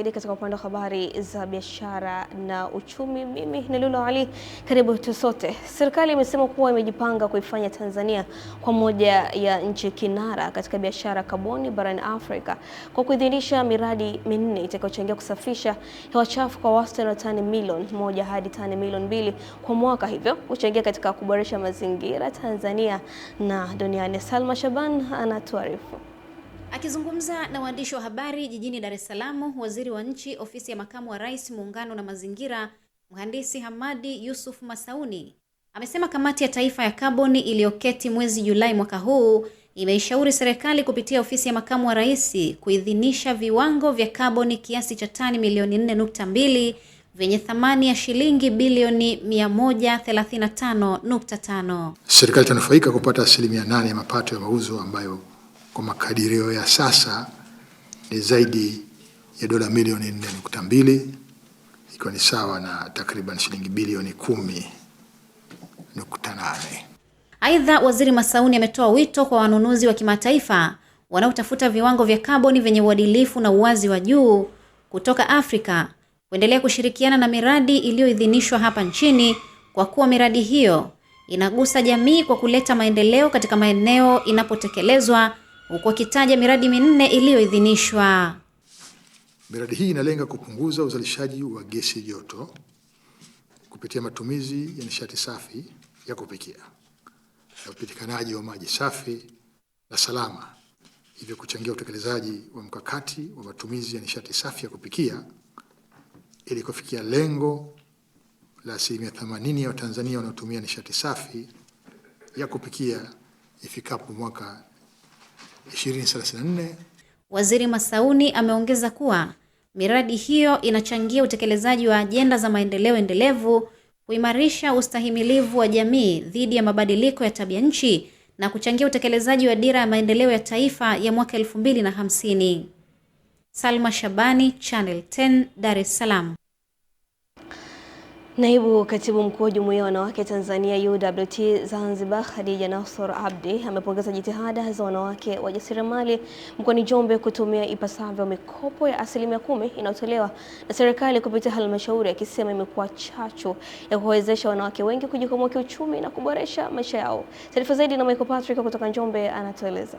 Katika upande wa habari za biashara na uchumi, mimi ni Lulu Ali, karibu tusote. Serikali imesema kuwa imejipanga kuifanya Tanzania kwa moja ya nchi kinara katika biashara kaboni barani Afrika kwa kuidhinisha miradi minne itakayochangia kusafisha hewa chafu kwa wastani wa tani milioni 1 hadi tani milioni 2 kwa mwaka, hivyo kuchangia katika kuboresha mazingira Tanzania na duniani. Salma Shaban anatuarifu. Akizungumza na waandishi wa habari jijini Dar es Salaam, Waziri wa Nchi, Ofisi ya Makamu wa Rais, Muungano na Mazingira, Mhandisi Hamadi Yusuf Masauni, amesema Kamati ya Taifa ya Kaboni iliyoketi mwezi Julai mwaka huu imeishauri serikali kupitia Ofisi ya Makamu wa Rais kuidhinisha viwango vya kaboni kiasi cha tani milioni 4.2 vyenye thamani ya shilingi bilioni 135.5. Serikali itanufaika kupata 8% ya mapato ya mauzo ambayo kwa makadirio ya sasa ni zaidi ya dola milioni 4.2, ikiwa ni sawa na takriban shilingi bilioni 10.8. Aidha, Waziri Masauni ametoa wito kwa wanunuzi wa kimataifa wanaotafuta viwango vya kaboni vyenye uadilifu na uwazi wa juu kutoka Afrika kuendelea kushirikiana na miradi iliyoidhinishwa hapa nchini, kwa kuwa miradi hiyo inagusa jamii kwa kuleta maendeleo katika maeneo inapotekelezwa, huku akitaja miradi minne iliyoidhinishwa. Miradi hii inalenga kupunguza uzalishaji wa gesi joto kupitia matumizi ya nishati safi ya kupikia na upatikanaji wa maji safi na salama, hivyo kuchangia utekelezaji wa mkakati wa matumizi ya nishati safi ya kupikia ili kufikia lengo la 80% ya Watanzania wanaotumia nishati safi ya kupikia ifikapo mwaka 2034. Waziri Masauni ameongeza kuwa miradi hiyo inachangia utekelezaji wa ajenda za maendeleo endelevu, kuimarisha ustahimilivu wa jamii dhidi ya mabadiliko ya tabia nchi na kuchangia utekelezaji wa dira ya maendeleo ya taifa ya mwaka 2050. Salma Shabani, Channel 10, Dar es Salaam. Naibu Katibu Mkuu wa Jumuiya ya Wanawake Tanzania UWT Zanzibar, Khadija Nasor Abdi, amepongeza jitihada za wanawake wajasiriamali mkoani Njombe kutumia ipasavyo mikopo ya 10% inayotolewa na serikali kupitia halmashauri, akisema imekuwa chachu ya kuwawezesha wanawake wengi kujikwamua kiuchumi na kuboresha maisha yao. Taarifa zaidi na Michael Patrick kutoka Njombe anatueleza.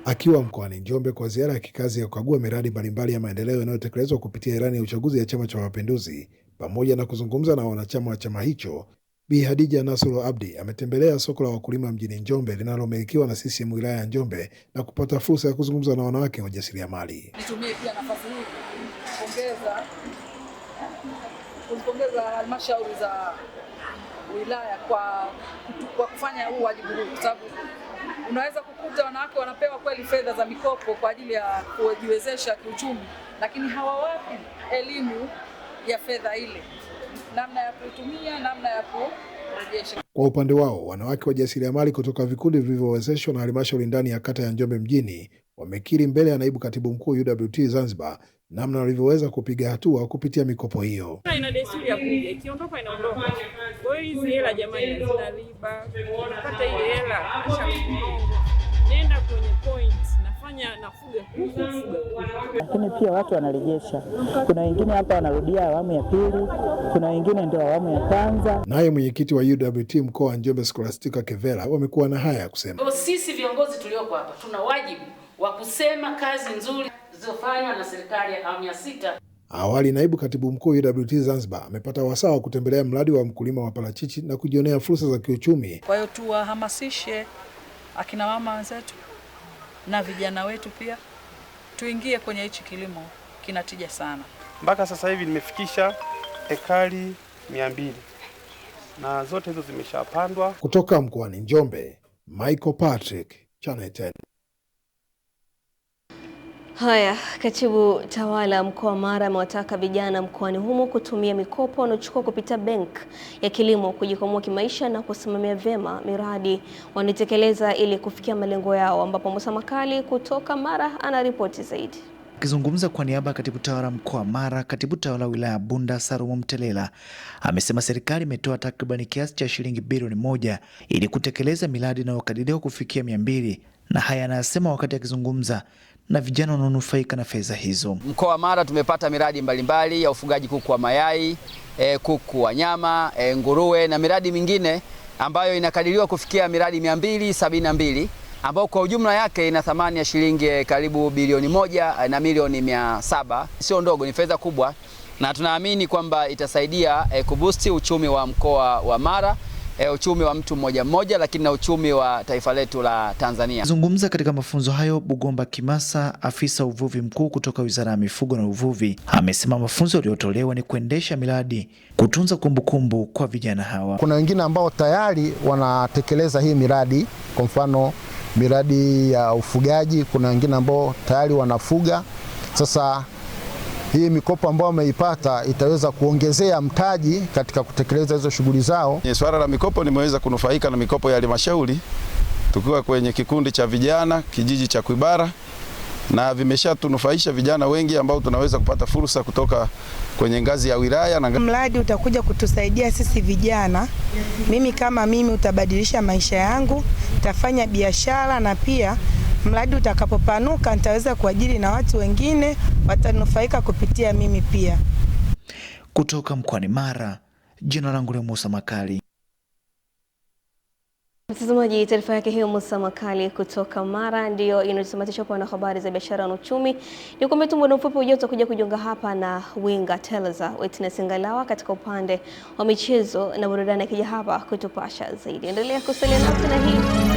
Akiwa mkoani Njombe kwa ziara ya kikazi ya kukagua miradi mbalimbali ya maendeleo inayotekelezwa kupitia ilani ya uchaguzi ya Chama cha Mapinduzi pamoja na kuzungumza na wanachama wa chama hicho, Bi Khadija Nasor Abdi ametembelea soko la wakulima mjini Njombe linalomilikiwa na CCM wilaya ya Njombe na kupata fursa ya kuzungumza na wanawake wajasiriamali. Nitumie pia nafasi hii kumpongeza halmashauri za wilaya kwa kufanya huu wajibu huu, kwa sababu unaweza kukuta wanawake wanapewa kweli fedha za mikopo kwa ajili ya kujiwezesha kiuchumi, lakini hawawapi elimu ya fedha ile, namna ya kuitumia, namna ya kurejesha. Kwa upande wao, wanawake wajasiriamali kutoka vikundi vilivyowezeshwa na halmashauri ndani ya kata ya Njombe mjini wamekiri mbele ya Naibu Katibu Mkuu UWT Zanzibar namna walivyoweza kupiga hatua kupitia mikopo hiyo. Ina desturi ya kuja, ikiondoka inaondoka. Kwa hiyo hizi hela jamani hazina riba. Unapata ile hela kisha nenda kwenye points, nafanya nafuga kuku. Lakini pia watu wanarejesha. Kuna wengine hapa wanarudia awamu ya pili, kuna wengine ndio awamu ya kwanza. Naye mwenyekiti wa UWT mkoa wa Njombe Scholastica Kevela wamekuwa na haya ya kusema. Sisi viongozi tulioko hapa tuna wajibu wa kusema kazi nzuri zilizofanywa na serikali ya awamu ya 6. Awali Naibu Katibu Mkuu UWT Zanzibar amepata wasaa wa kutembelea mradi wa mkulima wa parachichi na kujionea fursa za kiuchumi. Kwa hiyo tuwahamasishe akina mama wenzetu na vijana wetu pia tuingie kwenye hichi kilimo, kinatija sana. Mpaka sasa hivi nimefikisha ekari 200 na zote hizo zimeshapandwa. Kutoka mkoani Njombe, Michael Patrick, Channel 10. Haya, Katibu Tawala Mkoa wa Mara amewataka vijana mkoani humo kutumia mikopo wanaochukua kupitia benki ya kilimo kujikwamua kimaisha na kusimamia vyema miradi wanatekeleza ili kufikia malengo yao, ambapo Musa Makali kutoka Mara anaripoti zaidi. Akizungumza kwa niaba ya Katibu Tawala Mkoa wa Mara, Katibu Tawala wilaya ya Bunda Sarumu Mtelela amesema serikali imetoa takriban kiasi cha shilingi bilioni 1 ili kutekeleza miradi inayokadiriwa kufikia 200, na haya anasema wakati akizungumza na vijana wanaonufaika na fedha hizo. Mkoa wa Mara tumepata miradi mbalimbali ya ufugaji kuku wa mayai, kuku wa nyama, nguruwe na miradi mingine ambayo inakadiriwa kufikia miradi 272 ambao kwa ujumla yake ina thamani ya shilingi karibu bilioni 1 na milioni 700. Sio ndogo, ni fedha kubwa, na tunaamini kwamba itasaidia kubusti uchumi wa mkoa wa Mara, uchumi wa mtu mmoja mmoja, lakini na uchumi wa taifa letu la Tanzania. Zungumza katika mafunzo hayo, Bugomba Kimasa, afisa uvuvi mkuu kutoka Wizara ya Mifugo na Uvuvi, amesema mafunzo yaliyotolewa ni kuendesha miradi, kutunza kumbukumbu kwa vijana hawa. Kuna wengine ambao tayari wanatekeleza hii miradi, kwa mfano miradi ya ufugaji. Kuna wengine ambao tayari wanafuga. Sasa hii mikopo ambayo wameipata itaweza kuongezea mtaji katika kutekeleza hizo shughuli zao. Ni swala la mikopo, nimeweza kunufaika na mikopo ya halmashauri tukiwa kwenye kikundi cha vijana kijiji cha Kwibara, na vimeshatunufaisha vijana wengi ambao tunaweza kupata fursa kutoka kwenye ngazi ya wilaya. Mradi utakuja kutusaidia sisi vijana. Mimi kama mimi utabadilisha maisha yangu, nitafanya biashara, na pia mradi utakapopanuka nitaweza kuajiri na watu wengine watanufaika kupitia mimi pia. Kutoka mkoani Mara, jina langu ni Musa Makali. Mtazamaji, taarifa yake hiyo Musa Makali kutoka Mara ndio inatamatisha kwa habari za biashara na uchumi. Ni kwamba tu muda mfupi ujao tutakuja kujiunga hapa na Winga Teleza Witness Ngalawa katika upande wa michezo na burudani, akija hapa kutupasha zaidi. Endelea kusalia nasi na hii